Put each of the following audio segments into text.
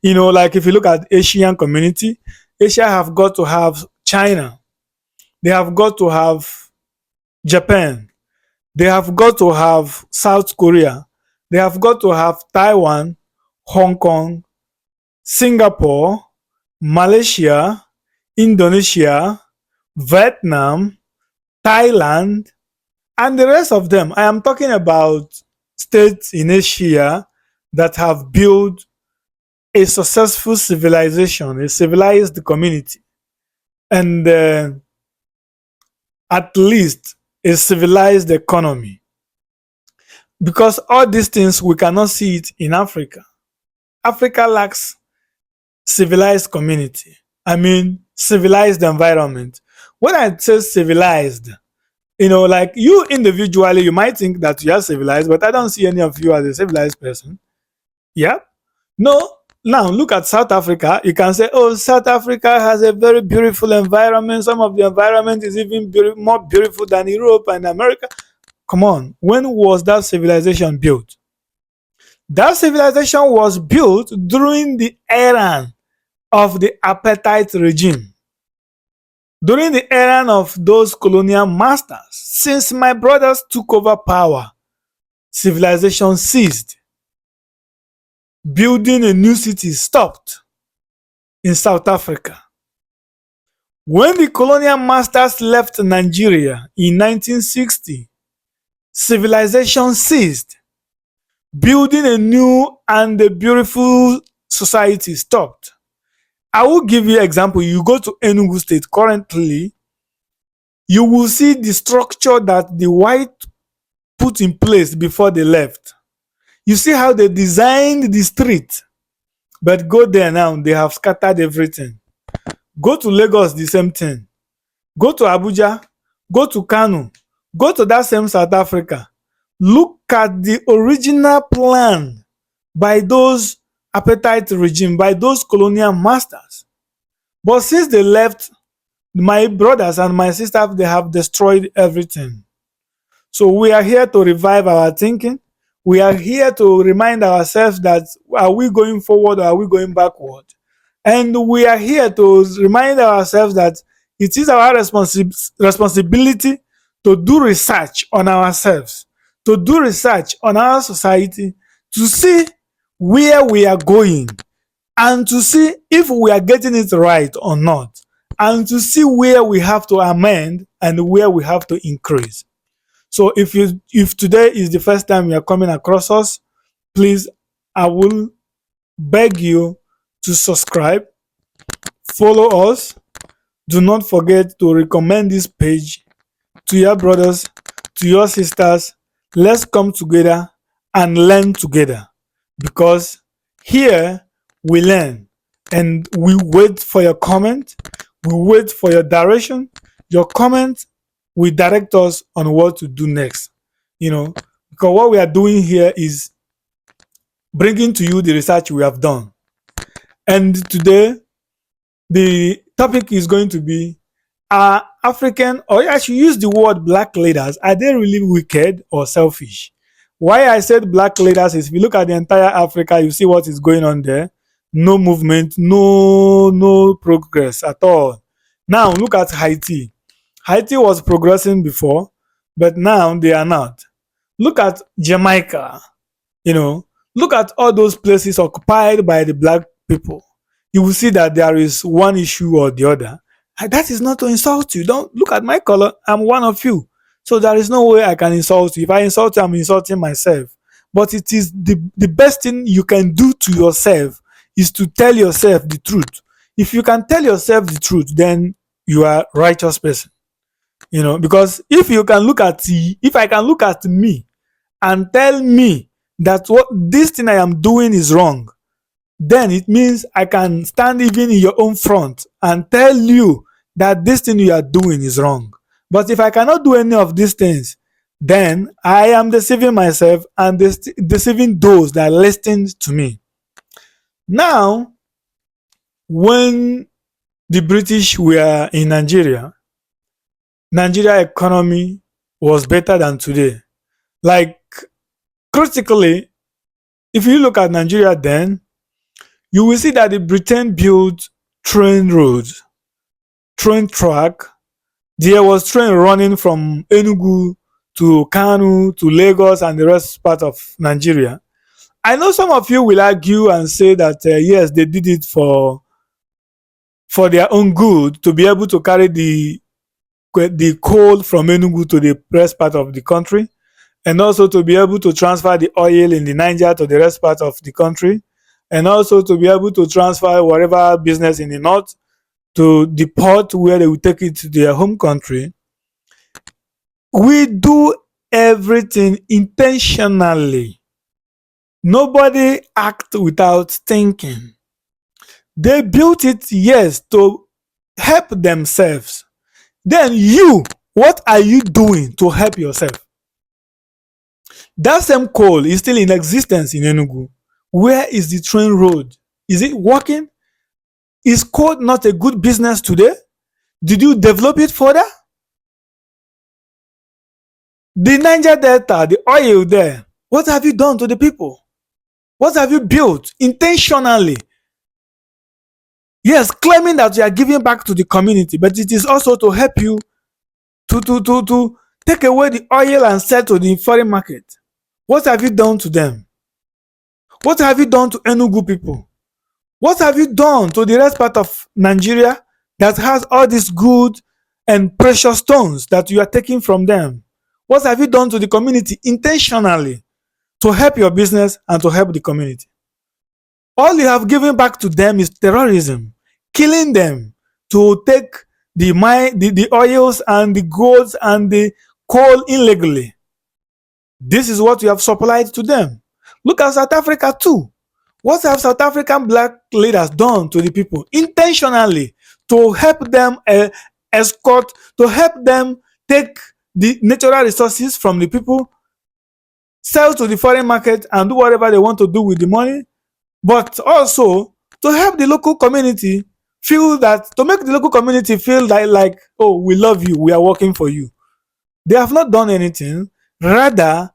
Like if you look at Asian community, Asia have got to have China. They have got to have Japan. They have got to have South Korea. They have got to have Taiwan, Hong Kong, Singapore, Malaysia, Indonesia, Vietnam, Thailand, and the rest of them. I am talking about states in Asia that have built a successful civilization, a civilized community, and at least a civilized economy. Because all these things, we cannot see it in Africa. Africa lacks civilized community. I mean, civilized environment. When I say civilized, like you individually, you might think that you are civilized, but I don't see any of you as a civilized person. Yeah. No. Now look at South Africa. You can say, oh, South Africa has a very beautiful environment. Some of the environment is even more beautiful than Europe and America. Come on. When was that civilization built? That civilization was built during the era of the apartheid regime, during the era of those colonial masters. Since my brothers took over power, civilization ceased. Building a new city stopped in South Africa. When the colonial masters left Nigeria in 1960, civilization ceased. Building a new and a beautiful society stopped. I will give you an example. You go to Enugu State currently, you will see the structure that the white put in place before they left. You see how they designed the street, but go there now, they have scattered everything. Go to Lagos, the same thing. Go to Abuja, go to Kano, go to that same South Africa. Look at the original plan by those apartheid regime, by those colonial masters. But since they left, my brothers and my sisters, they have destroyed everything. So we are here to revive our thinking. We are here to remind ourselves that are we going forward or are we going backward? And we are here to remind ourselves that it is our responsibility to do research on ourselves, to do research on our society, to see where we are going, and to see if we are getting it right or not, and to see where we have to amend and where we have to increase. So if today is the first time you are coming across us, please, I will beg you to subscribe, follow us. Do not forget to recommend this page to your brothers, to your sisters. Let's come together and learn together, because here we learn and we wait for your comment. We wait for your direction. Your comment will direct us on what to do next. Because what we are doing here is bringing to you the research we have done. And today, the topic is going to be, are African, or I should use the word black leaders, are they really wicked or selfish? Why I said black leaders is, if you look at the entire Africa, you see what is going on there. No movement, no progress at all. Now look at Haiti. Haiti was progressing before, but now they are not. Look at Jamaica. Look at all those places occupied by the black people. You will see that there is one issue or the other. And that is not to insult you. Don't look at my color. I'm one of you. So there is no way I can insult you. If I insult you, I'm insulting myself. But it is the best thing you can do to yourself is to tell yourself the truth. If you can tell yourself the truth, then you are a righteous person. Because if I can look at me and tell me that what this thing I am doing is wrong, then it means I can stand even in your own front and tell you that this thing you are doing is wrong. But if I cannot do any of these things, then I am deceiving myself and deceiving those that listen to me. Now, when the British were in Nigeria economy was better than today. Like, critically, if you look at Nigeria then, you will see that the Britain built train roads, train track. There was train running from Enugu to Kanu to Lagos and the rest part of Nigeria. I know some of you will argue and say that yes, they did it for their own good to be able to carry the coal from Enugu to the rest part of the country, and also to be able to transfer the oil in the Niger to the rest part of the country, and also to be able to transfer whatever business in the north to the port where they will take it to their home country. We do everything intentionally. Nobody act without thinking. They built it, yes, to help themselves. Then you, what are you doing to help yourself? That same coal is still in existence in Enugu. Where is the train road? Is it working? Is coal not a good business today? Did you develop it further? The Niger Delta, the oil there, what have you done to the people? What have you built intentionally? Yes, claiming that you are giving back to the community, but it is also to help you to take away the oil and sell to the foreign market. What have you done to them? What have you done to Enugu people? What have you done to the rest part of Nigeria that has all these good and precious stones that you are taking from them? What have you done to the community intentionally to help your business and to help the community? All you have given back to them is terrorism, killing them to take the oils and the golds and the coal illegally. This is what you have supplied to them. Look at South Africa too. What have South African black leaders done to the people intentionally to help them escort, to help them take the natural resources from the people, sell to the foreign market and do whatever they want to do with the money, but also to help the local community feel that, to make the local community feel like, oh, we love you, we are working for you. They have not done anything. Rather,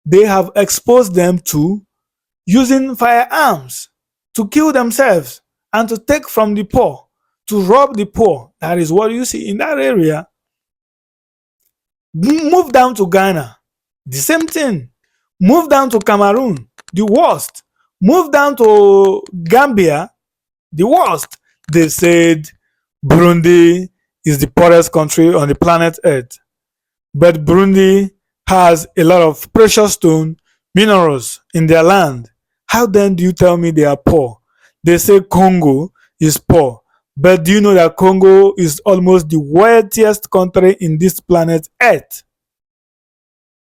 they have exposed them to using firearms to kill themselves and to take from the poor, to rob the poor. That is what you see in that area. Move down to Ghana, the same thing. Move down to Cameroon, the worst. Move down to Gambia, the worst. They said Burundi is the poorest country on the planet Earth. But Burundi has a lot of precious stone minerals in their land. How then do you tell me they are poor? They say Congo is poor. But do you know that Congo is almost the wealthiest country in this planet Earth?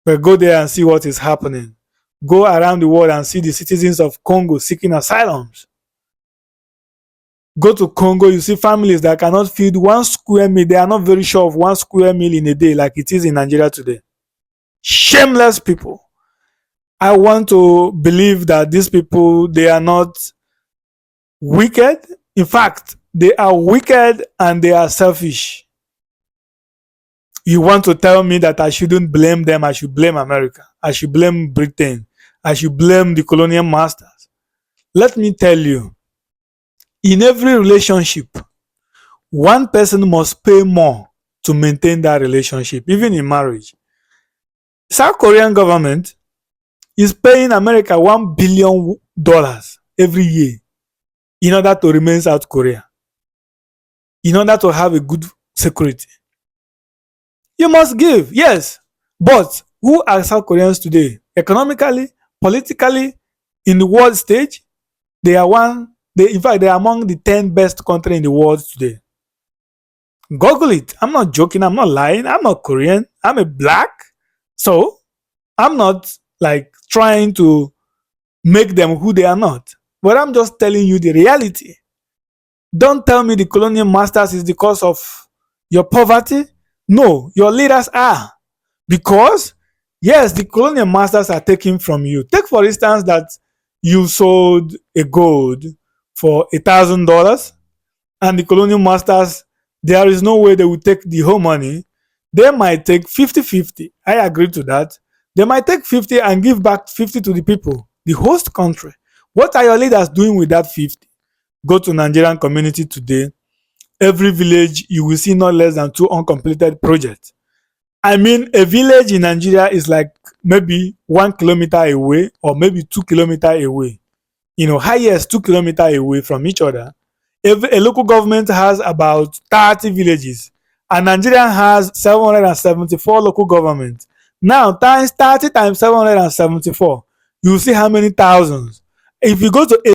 But go there and see what is happening. Go around the world and see the citizens of Congo seeking asylums. Go to Congo, you see families that cannot feed 1 square meal. They are not very sure of 1 square meal in a day like it is in Nigeria today. Shameless people. I want to believe that these people, they are not wicked. In fact, they are wicked and they are selfish. You want to tell me that I shouldn't blame them, I should blame America, I should blame Britain, I should blame the colonial masters. Let me tell you, in every relationship, one person must pay more to maintain that relationship, even in marriage. South Korean government is paying America $1 billion every year in order to remain South Korea, in order to have a good security. You must give, yes. But who are South Koreans today? Economically, politically, in the world stage, they are in fact, they are among the 10 best countries in the world today. Google it. I'm not joking. I'm not lying. I'm not Korean. I'm a black. So I'm not like trying to make them who they are not. But I'm just telling you the reality. Don't tell me the colonial masters is the cause of your poverty. No, your leaders are. Because, yes, the colonial masters are taking from you. Take, for instance, that you sold a gold for $1,000 and the colonial masters, there is no way they will take the whole money. They might take 50-50. I agree to that. They might take 50 and give back 50 to the people, the host country. What are your leaders doing with that 50? Go to Nigerian community today. Every village, you will see not less than 2 uncompleted projects. I mean, a village in Nigeria is like maybe 1 kilometer away or maybe 2 kilometers away. Highest 2 kilometers away from each other. A local government has about 30 villages, and Nigeria has 774 local governments. Now, times 30 times 774, you will see how many thousands. If you go to